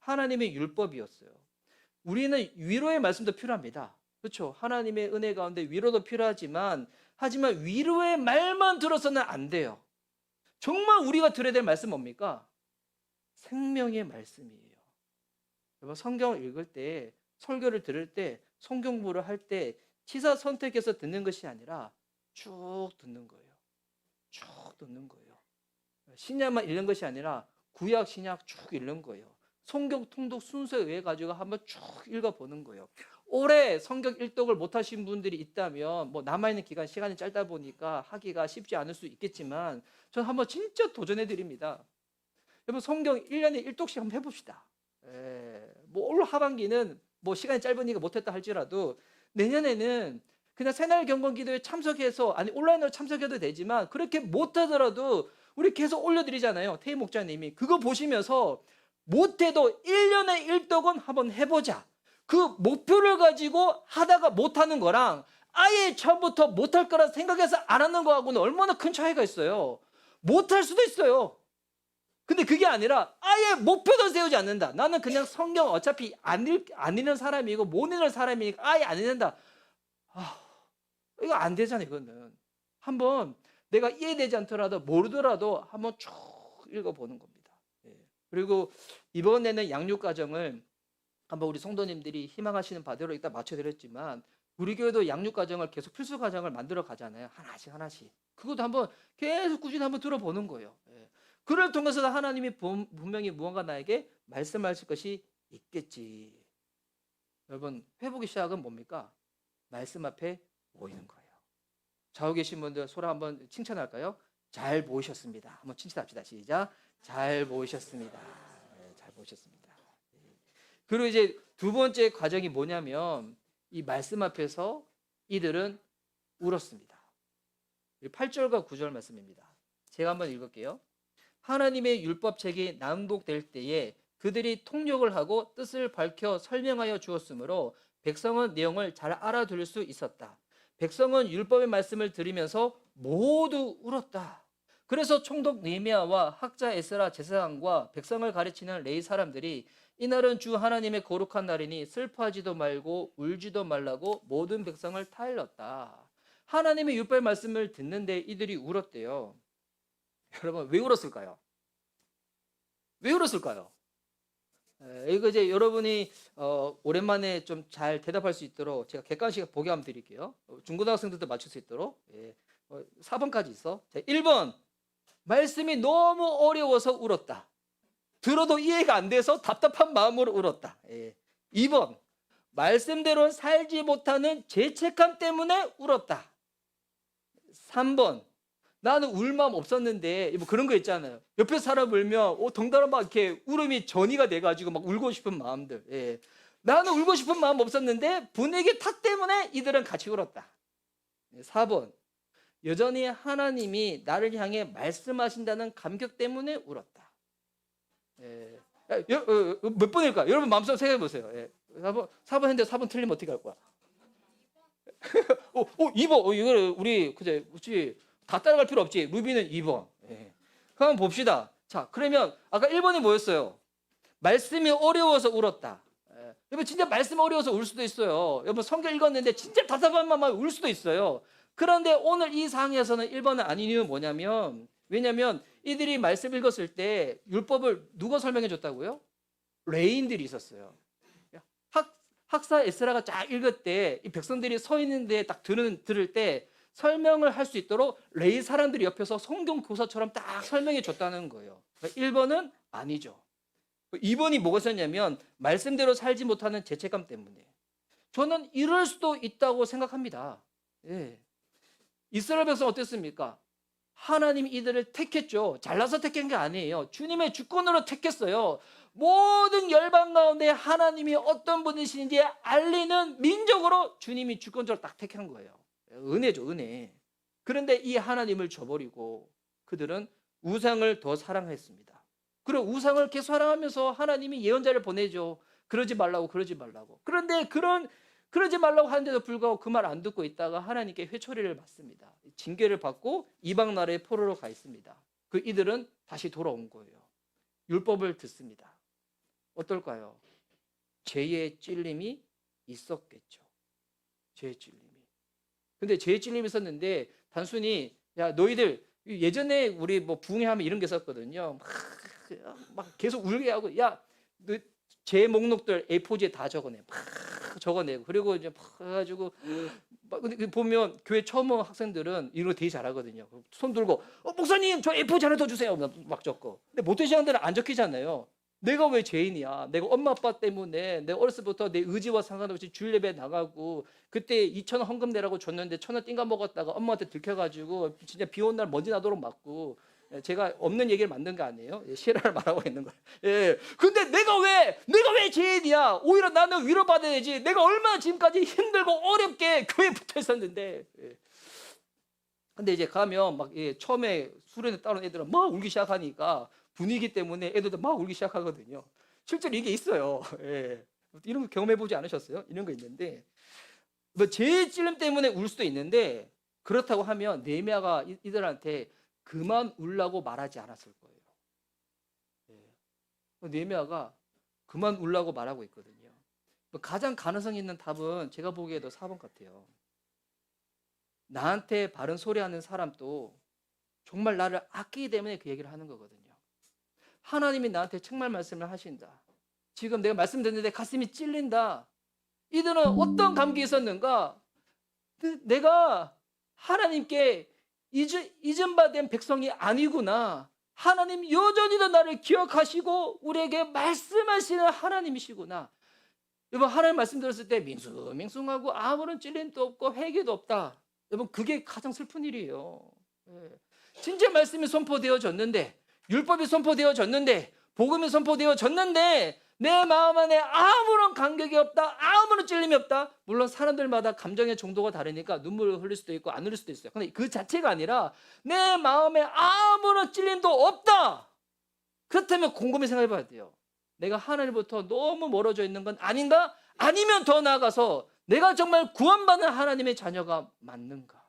하나님의 율법이었어요. 우리는 위로의 말씀도 필요합니다. 그렇죠? 하나님의 은혜 가운데 위로도 필요하지만 하지만 위로의 말만 들어서는 안 돼요. 정말 우리가 들어야 될 말씀 뭡니까? 생명의 말씀이에요. 여러분, 성경을 읽을 때, 설교를 들을 때, 성경부를 할 때 치사 선택해서 듣는 것이 아니라 쭉 듣는 거예요. 쭉 듣는 거예요. 신약만 읽는 것이 아니라 구약, 신약 쭉 읽는 거예요. 성경 통독 순서에 의해 가지고 한번 쭉 읽어보는 거예요. 올해 성경 일독을 못하신 분들이 있다면 뭐 남아있는 기간 시간이 짧다 보니까 하기가 쉽지 않을 수 있겠지만 저는 한번 진짜 도전해 드립니다. 여러분, 성경 1년에 1독씩 한번 해봅시다. 뭐 올 하반기는 뭐 시간이 짧으니까 못했다 할지라도 내년에는 그냥 새날 경건 기도에 참석해서 온라인으로 참석해도 되지만 그렇게 못하더라도 우리 계속 올려드리잖아요. 태희 목자님이 그거 보시면서 못해도 1년에 1독은 한번 해보자. 그 목표를 가지고 하다가 못하는 거랑 아예 처음부터 못할 거라 생각해서 안 하는 거하고는 얼마나 큰 차이가 있어요. 못할 수도 있어요. 근데 그게 아니라 아예 목표도 세우지 않는다. 나는 그냥 성경 어차피 안 읽는 사람이고 못 읽는 사람이니까 아예 안 읽는다. 이거 안 되잖아요. 이거는 한번 내가 이해되지 않더라도 모르더라도 한번 쭉 읽어보는 겁니다. 그리고 이번에는 양육과정을 한번 우리 성도님들이 희망하시는 바대로 이따 맞춰드렸지만 우리 교회도 양육과정을 계속 필수과정을 만들어 가잖아요. 하나씩. 그것도 한번 계속 꾸준히 한번 들어보는 거예요. 그를 통해서 하나님이 분명히 무언가 나에게 말씀하실 것이 있겠지. 여러분, 회복의 시작은 뭡니까? 말씀 앞에 모이는 거예요. 좌우 계신 분들 소라 한번 칭찬할까요? 잘 모이셨습니다. 한번 칭찬합시다. 시작. 잘 모이셨습니다. 잘 모이셨습니다. 그리고 이제 두 번째 과정이 뭐냐면 이 말씀 앞에서 이들은 울었습니다. 8절과 9절 말씀입니다. 제가 한번 읽을게요. 하나님의 율법책이 낭독될 때에 그들이 통역을 하고 뜻을 밝혀 설명하여 주었으므로 백성은 내용을 잘 알아들을 수 있었다. 백성은 율법의 말씀을 들으면서 모두 울었다. 그래서 총독 느헤미야와 학자 에스라 제사장과 백성을 가르치는 레위 사람들이 이날은 주 하나님의 거룩한 날이니 슬퍼하지도 말고 울지도 말라고 모든 백성을 타일렀다. 하나님의 율법의 말씀을 듣는데 이들이 울었대요. 여러분, 왜 울었을까요? 왜 울었을까요? 이거 이제 여러분이 오랜만에 좀 잘 대답할 수 있도록 제가 객관식 보기 한번 드릴게요. 중고등학생들도 맞출 수 있도록. 4번까지 있어. 자, 1번, 말씀이 너무 어려워서 울었다. 들어도 이해가 안 돼서 답답한 마음으로 울었다. 2번, 말씀대로 살지 못하는 죄책감 때문에 울었다. 3번, 나는 울 마음 없었는데 뭐 그런 거 있잖아요. 옆에 사람 울면 덩달아 막 이렇게 울음이 전이가 돼가지고 막 울고 싶은 마음들. 나는 울고 싶은 마음 없었는데 분위기 탓 때문에 이들은 같이 울었다. 4번, 여전히 하나님이 나를 향해 말씀하신다는 감격 때문에 울었다. 몇 번일까? 여러분 마음속으로 생각해 보세요. 4번 했는데 4번 틀리면 어떻게 할 거야? 2번. 이걸 우리 그제 다 따라갈 필요 없지. 루비는 2번. 그럼 봅시다. 자, 그러면 아까 1번이 뭐였어요? 말씀이 어려워서 울었다. 여러분 진짜 말씀 어려워서 울 수도 있어요. 여러분 성경 읽었는데 진짜 답답한 마음에 울 수도 있어요. 그런데 오늘 이 상황에서는 1번은 아닌 이유는 뭐냐면, 왜냐면 이들이 말씀 읽었을 때 율법을 누가 설명해 줬다고요? 레인들이 있었어요. 학사 에스라가 쫙 읽을 때 이 백성들이 서 있는데 딱 들을 때 설명을 할 수 있도록 레이 사람들이 옆에서 성경 교사처럼 딱 설명해 줬다는 거예요. 1번은 아니죠. 2번이 뭐가 있었냐면 말씀대로 살지 못하는 죄책감 때문에. 저는 이럴 수도 있다고 생각합니다. 예. 이스라엘 백성 어땠습니까? 하나님이 이들을 택했죠. 잘나서 택한 게 아니에요. 주님의 주권으로 택했어요. 모든 열방 가운데 하나님이 어떤 분이신지 알리는 민족으로 주님이 주권적으로 딱 택한 거예요. 은혜죠, 은혜. 그런데 이 하나님을 저버리고 그들은 우상을 더 사랑했습니다. 그리고 우상을 계속 사랑하면서 하나님이 예언자를 보내죠. 그러지 말라고, 그러지 말라고. 그런데 그러지 말라고 하는데도 불구하고 그 말 안 듣고 있다가 하나님께 회초리를 맞습니다. 징계를 받고 이방 나라의 포로로 가 있습니다. 그 이들은 다시 돌아온 거예요. 율법을 듣습니다. 어떨까요? 죄의 찔림이 있었겠죠. 죄의 찔림이. 근데 죄의 찔림이 있었는데 단순히 야 너희들 예전에 우리 뭐 부흥회하면 이런 게 있었거든요. 막 계속 울게 하고 야 너 죄 목록들 A4지에 다 적어내. 막 적어내고 그리고 이제 막 해가지고 보면 교회 처음 온 학생들은 이런 거 되게 잘하거든요. 손 들고 목사님 저 A4지 하나 더 주세요. 막 적고. 근데 못된 시간들은 안 적히잖아요. 내가 왜 죄인이야? 내가 엄마 아빠 때문에 내가 어렸을 때부터 내 의지와 상관없이 주일 예배 나가고 그때 2,000원 헌금 내라고 줬는데 1,000원 띵가 먹었다가 엄마한테 들켜가지고 진짜 비 오는 날 먼지 나도록 맞고 제가 없는 얘기를 만든 거 아니에요? 실화를 말하고 있는 거예요. 예. 근데 내가 왜 죄인이야? 오히려 나는 위로받아야지. 내가 얼마나 지금까지 힘들고 어렵게 교회에 붙어 있었는데. 예. 근데 이제 가면 막 처음에 수련회 따른 애들은 막 울기 시작하니까 분위기 때문에 애들도 막 울기 시작하거든요. 실제로 이게 있어요. 예. 이런 거 경험해 보지 않으셨어요? 이런 거 있는데 뭐 죄의 찔림 때문에 울 수도 있는데 그렇다고 하면 느헤미야가 이들한테 그만 울라고 말하지 않았을 거예요. 예. 느헤미야가 그만 울라고 말하고 있거든요. 가장 가능성 있는 답은 제가 보기에도 4번 같아요. 나한테 바른 소리 하는 사람도 정말 나를 아끼기 때문에 그 얘기를 하는 거거든요. 하나님이 나한테 정말 말씀을 하신다. 지금 내가 말씀 듣는데 가슴이 찔린다. 이들은 어떤 감격이 있었는가? 내가 하나님께 잊음받은 백성이 아니구나. 하나님 여전히도 나를 기억하시고 우리에게 말씀하시는 하나님이시구나. 여러분 하나님 말씀 들었을 때 밍숭밍숭하고 아무런 찔림도 없고 회개도 없다. 여러분 그게 가장 슬픈 일이에요. 진짜 말씀이 선포되어졌는데 율법이 선포되어졌는데 복음이 선포되어졌는데 내 마음 안에 아무런 간격이 없다. 아무런 찔림이 없다. 물론 사람들마다 감정의 정도가 다르니까 눈물을 흘릴 수도 있고 안 흘릴 수도 있어요. 근데 그 자체가 아니라 내 마음에 아무런 찔림도 없다. 그렇다면 곰곰이 생각해 봐야 돼요. 내가 하나님부터 너무 멀어져 있는 건 아닌가? 아니면 더 나아가서 내가 정말 구원받는 하나님의 자녀가 맞는가?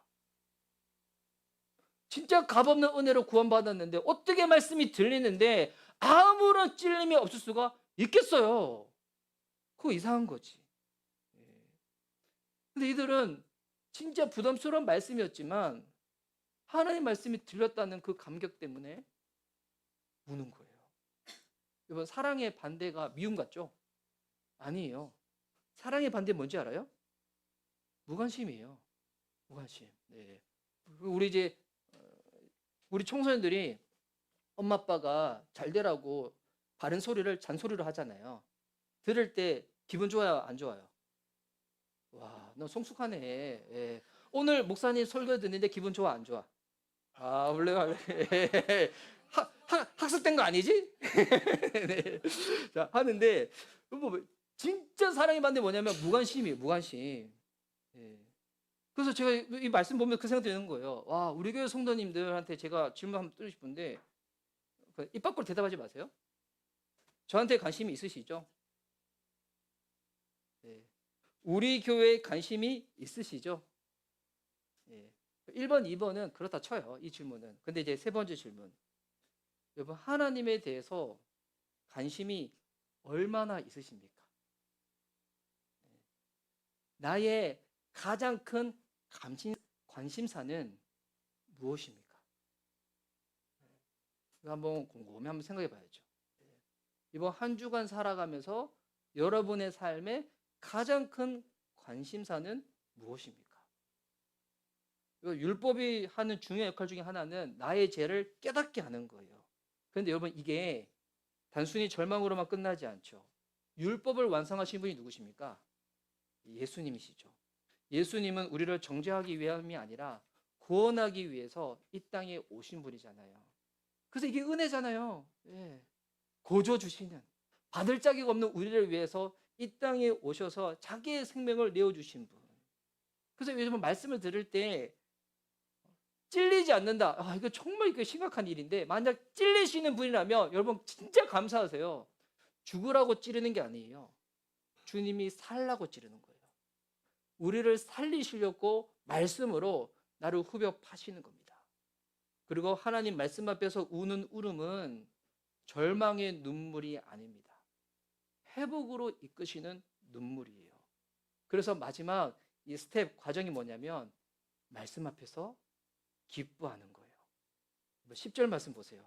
진짜 값없는 은혜로 구원받았는데 어떻게 말씀이 들리는데 아무런 찔림이 없을 수가 있겠어요. 그거 이상한 거지. 근데 이들은 진짜 부담스러운 말씀이었지만 하나님 말씀이 들렸다는 그 감격 때문에 우는 거예요. 여러분 사랑의 반대가 미움 같죠? 아니에요. 사랑의 반대 뭔지 알아요? 무관심이에요. 무관심. 네. 우리 청소년들이 엄마 아빠가 잘 되라고 바른 소리를 잔소리로 하잖아요. 들을 때 기분 좋아요, 안 좋아요? 와, 너 성숙하네. 예. 오늘 목사님 설교 듣는데 기분 좋아, 안 좋아? 아, 원래 학습된 거 아니지? 네. 자, 하는데 뭐 진짜 사랑의 반대 뭐냐면 무관심이에요, 무관심. 예. 그래서 제가 이 말씀 보면 그 생각 드는 거예요. 와, 우리 교회 성도님들한테 제가 질문 한번 드리고 싶은데 입 밖으로 대답하지 마세요. 저한테 관심이 있으시죠? 네. 우리 교회에 관심이 있으시죠? 네. 1번, 2번은 그렇다 쳐요. 이 질문은. 근데 이제 세 번째 질문. 여러분 하나님에 대해서 관심이 얼마나 있으십니까? 나의 가장 큰 관심사는 무엇입니까? 이거 한번 곰곰이 한번 생각해 봐야죠. 이번 한 주간 살아가면서 여러분의 삶의 가장 큰 관심사는 무엇입니까? 율법이 하는 중요한 역할 중에 하나는 나의 죄를 깨닫게 하는 거예요. 그런데 여러분, 이게 단순히 절망으로만 끝나지 않죠. 율법을 완성하신 분이 누구십니까? 예수님이시죠. 예수님은 우리를 정죄하기 위함이 아니라 구원하기 위해서 이 땅에 오신 분이잖아요. 그래서 이게 은혜잖아요. 예. 고조 주시는, 받을 자격 없는 우리를 위해서 이 땅에 오셔서 자기의 생명을 내어주신 분. 그래서 요즘 말씀을 들을 때 찔리지 않는다. 이거 정말 이거 심각한 일인데, 만약 찔리시는 분이라면 여러분 진짜 감사하세요. 죽으라고 찌르는 게 아니에요. 주님이 살라고 찌르는 거예요. 우리를 살리시려고 말씀으로 나를 후벼 파시는 겁니다. 그리고 하나님 말씀 앞에서 우는 울음은 절망의 눈물이 아닙니다. 회복으로 이끄시는 눈물이에요. 그래서 마지막 이 스텝 과정이 뭐냐면 말씀 앞에서 기뻐하는 거예요. 10절 말씀 보세요.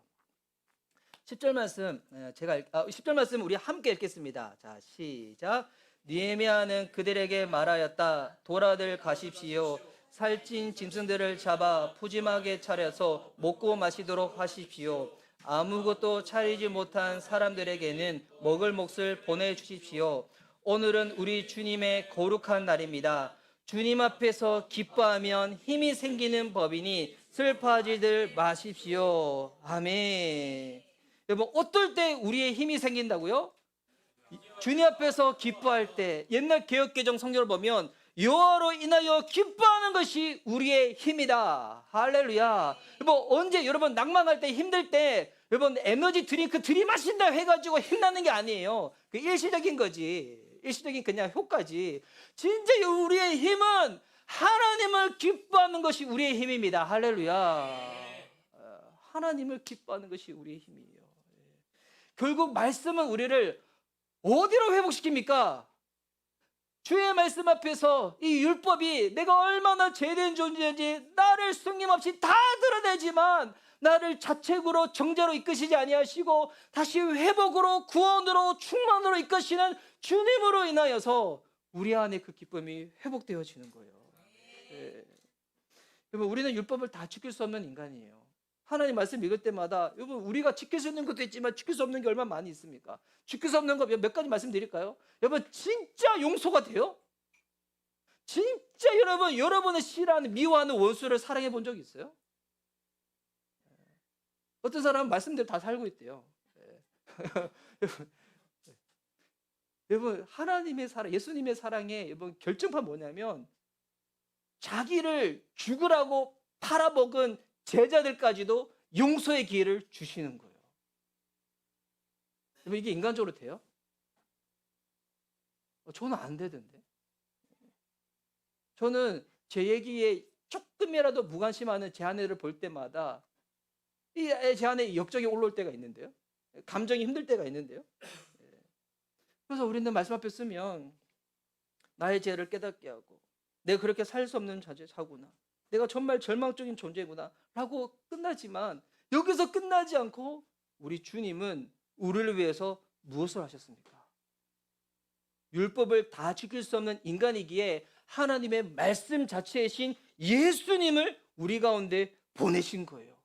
10절 말씀 10절 말씀 우리 함께 읽겠습니다. 자, 시작. 느헤미야는 그들에게 말하였다. 돌아들 가십시오. 살찐 짐승들을 잡아 푸짐하게 차려서 먹고 마시도록 하십시오. 아무것도 차리지 못한 사람들에게는 먹을 몫을 보내주십시오. 오늘은 우리 주님의 거룩한 날입니다. 주님 앞에서 기뻐하면 힘이 생기는 법이니 슬퍼하지들 마십시오. 아멘. 여러분, 어떨 때 우리의 힘이 생긴다고요? 주님 앞에서 기뻐할 때. 옛날 개역개정 성경을 보면 여호와로 인하여 기뻐하는 것이 우리의 힘이다. 할렐루야. 언제 여러분 낭만할 때, 힘들 때 여러분 에너지 드링크 들이마신다 해가지고 힘나는 게 아니에요. 그 일시적인 거지. 일시적인 그냥 효과지. 진짜 우리의 힘은 하나님을 기뻐하는 것이 우리의 힘입니다. 할렐루야. 하나님을 기뻐하는 것이 우리의 힘이에요. 결국 말씀은 우리를 어디로 회복시킵니까? 주의 말씀 앞에서 이 율법이 내가 얼마나 죄된 존재인지 나를 숨김없이 다 드러내지만 나를 자책으로 정죄로 이끄시지 아니하시고 다시 회복으로 구원으로 충만으로 이끄시는 주님으로 인하여서 우리 안에 그 기쁨이 회복되어지는 거예요. 네. 여러분, 우리는 율법을 다 지킬 수 없는 인간이에요. 하나님 말씀 읽을 때마다 여러분 우리가 지킬 수 있는 것도 있지만 지킬 수 없는 게 얼마나 많이 있습니까? 지킬 수 없는 거 몇 가지 말씀드릴까요? 여러분, 진짜 용서가 돼요? 진짜 여러분의 싫어하는 미워하는 원수를 사랑해 본 적 있어요? 어떤 사람은 말씀대로 다 살고 있대요. 여러분, 하나님의 사랑, 예수님의 사랑의 여러분 결정판 뭐냐면 자기를 죽으라고 팔아먹은 제자들까지도 용서의 기회를 주시는 거예요. 여러분, 이게 인간적으로 돼요? 저는 안 되던데. 저는 제 얘기에 조금이라도 무관심하는 제 아내를 볼 때마다 제 아내 역정이 올라올 때가 있는데요. 감정이 힘들 때가 있는데요. 그래서 우리는 말씀 앞에 쓰면 나의 죄를 깨닫게 하고 내가 그렇게 살 수 없는 자구나, 내가 정말 절망적인 존재구나 라고 끝나지만 여기서 끝나지 않고 우리 주님은 우리를 위해서 무엇을 하셨습니까? 율법을 다 지킬 수 없는 인간이기에 하나님의 말씀 자체이신 예수님을 우리 가운데 보내신 거예요.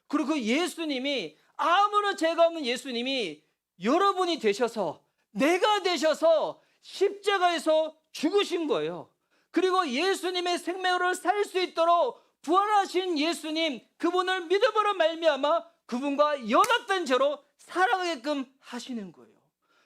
그리고 그 예수님이, 아무런 죄가 없는 예수님이 여러분이 되셔서, 내가 되셔서 십자가에서 죽으신 거예요. 그리고 예수님의 생명을 살 수 있도록 부활하신 예수님, 그분을 믿음으로 말미암아 그분과 연합된 죄로 살아가게끔 하시는 거예요.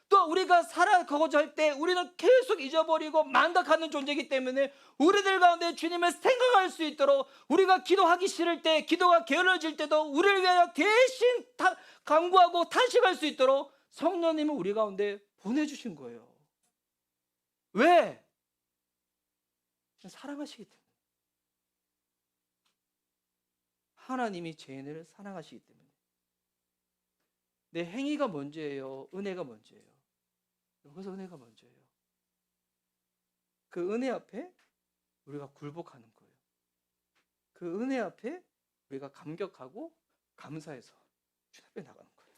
또 우리가 살아가고자 할 때 우리는 계속 잊어버리고 망각하는 존재이기 때문에 우리들 가운데 주님을 생각할 수 있도록, 우리가 기도하기 싫을 때, 기도가 게을러질 때도 우리를 위하여 대신 간구하고 탄식할 수 있도록 성령님을 우리 가운데 보내주신 거예요. 왜? 사랑하시기 때문에. 하나님이 죄인을 사랑하시기 때문에. 내 행위가 먼저예요? 은혜가 먼저예요? 여기서 은혜가 먼저예요. 그 은혜 앞에 우리가 굴복하는 거예요. 그 은혜 앞에 우리가 감격하고 감사해서 주님 앞에 나가는 거예요.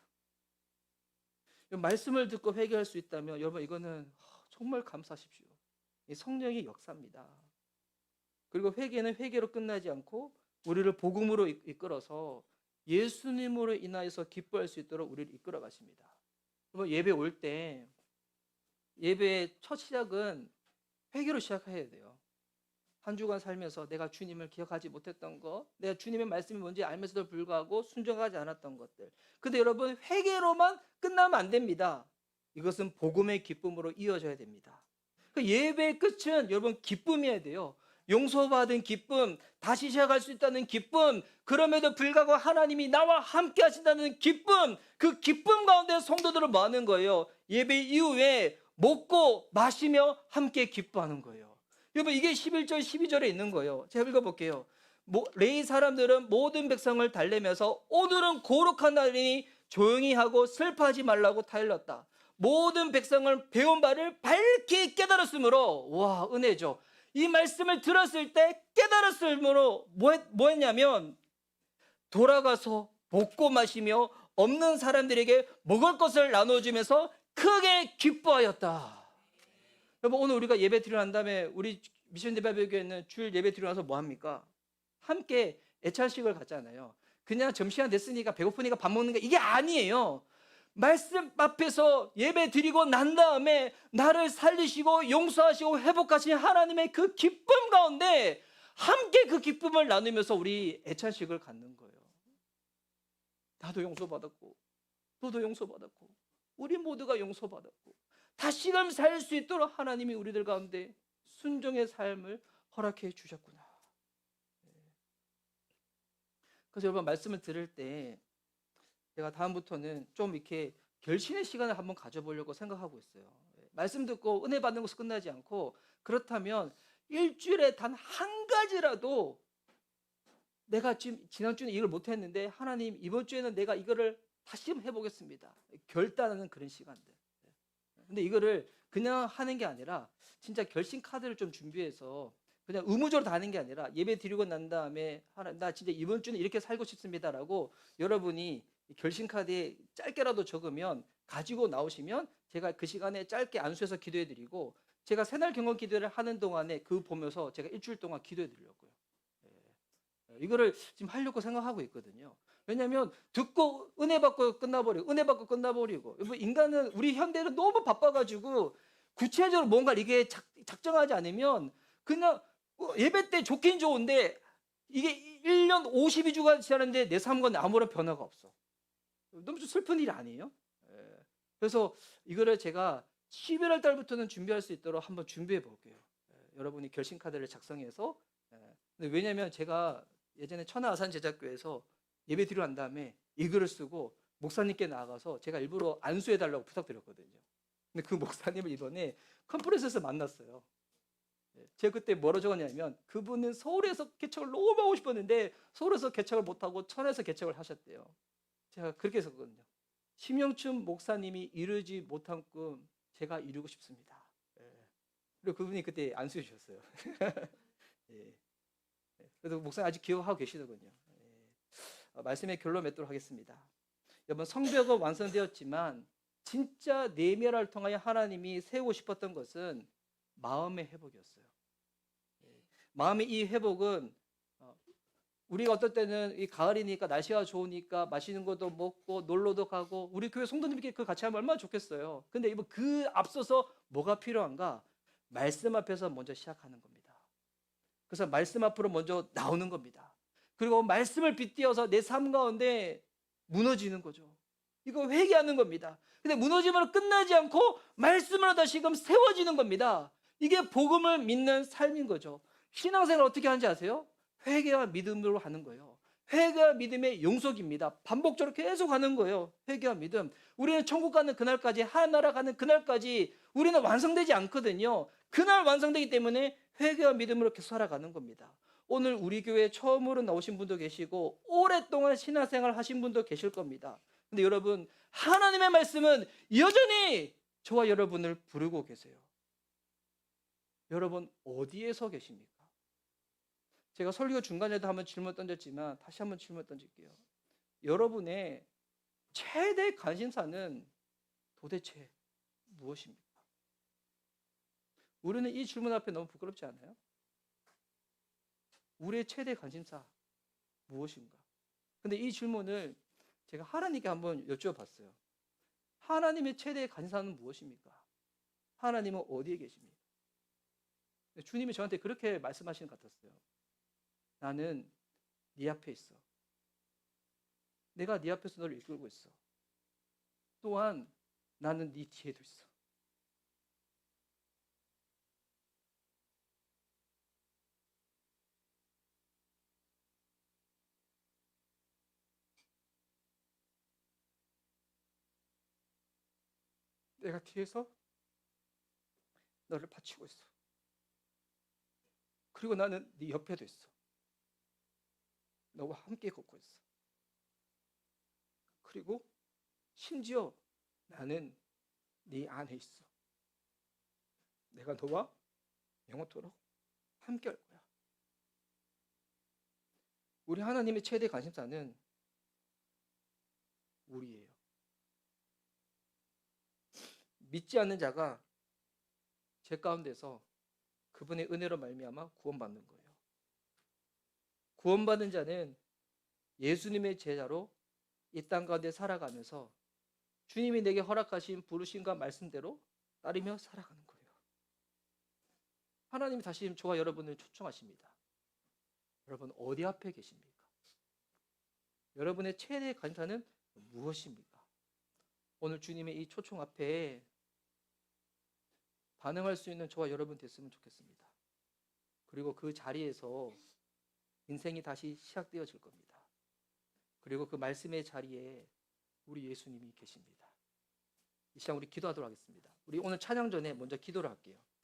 말씀을 듣고 회개할 수 있다면 여러분 이거는 정말 감사하십시오. 이 성령의 역사입니다. 그리고 회개는 회개로 끝나지 않고 우리를 복음으로 이끌어서 예수님으로 인하여서 기뻐할 수 있도록 우리를 이끌어 가십니다. 여러분 예배 올 때 예배의 첫 시작은 회개로 시작해야 돼요. 한 주간 살면서 내가 주님을 기억하지 못했던 것, 내가 주님의 말씀이 뭔지 알면서도 불구하고 순종하지 않았던 것들. 근데 여러분 회개로만 끝나면 안 됩니다. 이것은 복음의 기쁨으로 이어져야 됩니다. 그 예배의 끝은 여러분 기쁨이어야 돼요. 용서받은 기쁨, 다시 시작할 수 있다는 기쁨, 그럼에도 불구하고 하나님이 나와 함께 하신다는 기쁨, 그 기쁨 가운데 성도들을 모으는 거예요. 예배 이후에 먹고 마시며 함께 기뻐하는 거예요. 여러분 이게 11절 12절에 있는 거예요. 제가 읽어볼게요. 레위 사람들은 모든 백성을 달래면서 오늘은 거룩한 날이니 조용히 하고 슬퍼하지 말라고 타일렀다. 모든 백성을 배운 바를 밝히 깨달았으므로, 와 은혜죠. 이 말씀을 들었을 때 깨달았으므로 뭐 했냐면 돌아가서 먹고 마시며 없는 사람들에게 먹을 것을 나눠주면서 크게 기뻐하였다. 여러분 오늘 우리가 예배 드리고 난 다음에 우리 미션 대바교회는 주일 예배 드리고 나서 뭐 합니까? 함께 애찬식을 갖잖아요. 그냥 점심시간 됐으니까 배고프니까 밥 먹는 게 이게 아니에요. 말씀 앞에서 예배 드리고 난 다음에 나를 살리시고 용서하시고 회복하신 하나님의 그 기쁨 가운데 함께 그 기쁨을 나누면서 우리 애찬식을 갖는 거예요. 나도 용서받았고 너도 용서받았고 우리 모두가 용서받았고 다시금 살 수 있도록 하나님이 우리들 가운데 순종의 삶을 허락해 주셨구나. 그래서 여러분 말씀을 들을 때 제가 다음부터는 좀 이렇게 결신의 시간을 한번 가져보려고 생각하고 있어요. 말씀 듣고 은혜 받는 것으로 끝나지 않고, 그렇다면 일주일에 단 한 가지라도 내가 지금 지난주에 이걸 못했는데 하나님 이번 주에는 내가 이거를 다시 한번 해보겠습니다. 결단하는 그런 시간들. 근데 이거를 그냥 하는 게 아니라 진짜 결심 카드를 좀 준비해서 그냥 의무적으로 다 하는 게 아니라 예배 드리고 난 다음에 나 진짜 이번 주는 이렇게 살고 싶습니다라고 여러분이 결심 카드에 짧게라도 적으면 가지고 나오시면 제가 그 시간에 짧게 안수해서 기도해 드리고, 제가 새날 경건 기도를 하는 동안에 그 보면서 제가 일주일 동안 기도해 드리려고요. 이거를 지금 하려고 생각하고 있거든요. 왜냐하면 듣고 은혜 받고 끝나버리고 은혜 받고 끝나버리고, 인간은 우리 현대는 너무 바빠가지고 구체적으로 뭔가 이게 작정하지 않으면 그냥 예배 때 좋긴 좋은데 이게 1년 52주가 지났는데 내 삶과는 아무런 변화가 없어. 너무 좀 슬픈 일 아니에요? 그래서 이거를 제가 11월 달부터는 준비할 수 있도록 한번 준비해 볼게요. 여러분이 결심 카드를 작성해서. 왜냐하면 제가 예전에 천하아산 제자교회에서 예배 드리고 난 다음에 이 글을 쓰고 목사님께 나가서 제가 일부러 안수해 달라고 부탁드렸거든요. 근데 그 목사님을 이번에 컨퍼런스에서 만났어요. 제가 그때 뭐라고 적었냐면 그분은 서울에서 개척을 너무 하고 싶었는데 서울에서 개척을 못하고 천에서 개척을 하셨대요. 제가 그렇게 썼거든요. 심영춘 목사님이 이루지 못한 꿈 제가 이루고 싶습니다. 그리고 그분이 그때 안수해 주셨어요. 그래도 목사님 아직 기억하고 계시더군요. 말씀의 결론 맺도록 하겠습니다. 여러분 성벽은 완성되었지만 진짜 내면을 통하여 하나님이 세우고 싶었던 것은 마음의 회복이었어요. 마음의 이 회복은 우리가 어떨 때는 이 가을이니까 날씨가 좋으니까 맛있는 것도 먹고 놀러도 가고 우리 교회 성도님께 그 같이 하면 얼마나 좋겠어요. 근데 이거 그 앞서서 뭐가 필요한가? 말씀 앞에서 먼저 시작하는 겁니다. 그래서 말씀 앞으로 먼저 나오는 겁니다. 그리고 말씀을 빗대어서 내 삶 가운데 무너지는 거죠. 이거 회개하는 겁니다. 근데 무너짐으로 끝나지 않고 말씀으로 다시금 세워지는 겁니다. 이게 복음을 믿는 삶인 거죠. 신앙생활 어떻게 하는지 아세요? 회개와 믿음으로 하는 거예요. 회개와 믿음의 용속입니다. 반복적으로 계속 하는 거예요. 회개와 믿음. 우리는 천국 가는 그날까지, 하나나라 가는 그날까지 우리는 완성되지 않거든요. 그날 완성되기 때문에 회개와 믿음으로 계속 살아가는 겁니다. 오늘 우리 교회에 처음으로 나오신 분도 계시고 오랫동안 신앙생활 하신 분도 계실 겁니다. 근데 여러분 하나님의 말씀은 여전히 저와 여러분을 부르고 계세요. 여러분 어디에 서 계십니까? 제가 설교 중간에도 한번 질문 던졌지만 다시 한번 질문 던질게요. 여러분의 최대 관심사는 도대체 무엇입니까? 우리는 이 질문 앞에 너무 부끄럽지 않아요? 우리의 최대 관심사 무엇인가? 근데 이 질문을 제가 하나님께 한번 여쭤봤어요. 하나님의 최대 관심사는 무엇입니까? 하나님은 어디에 계십니까? 주님이 저한테 그렇게 말씀하시는 것 같았어요. 나는 네 앞에 있어. 내가 네 앞에서 너를 이끌고 있어. 또한 나는 네 뒤에도 있어. 내가 뒤에서 너를 받치고 있어. 그리고 나는 네 옆에도 있어. 너와 함께 걷고 있어. 그리고 심지어 나는 네 안에 있어. 내가 너와 영원토록 함께 할 거야. 우리 하나님의 최대 관심사는 우리예요. 믿지 않는 자가 제 가운데서 그분의 은혜로 말미암아 구원받는 거예요. 구원받은 자는 예수님의 제자로 이 땅 가운데 살아가면서 주님이 내게 허락하신 부르심과 말씀대로 따르며 살아가는 거예요. 하나님이 다시 저와 여러분을 초청하십니다. 여러분 어디 앞에 계십니까? 여러분의 최대 관심사는 무엇입니까? 오늘 주님의 이 초청 앞에 반응할 수 있는 저와 여러분 됐으면 좋겠습니다. 그리고 그 자리에서 인생이 다시 시작되어질 겁니다. 그리고 그 말씀의 자리에 우리 예수님이 계십니다. 이 시간 우리 기도하도록 하겠습니다. 우리 오늘 찬양 전에 먼저 기도를 할게요.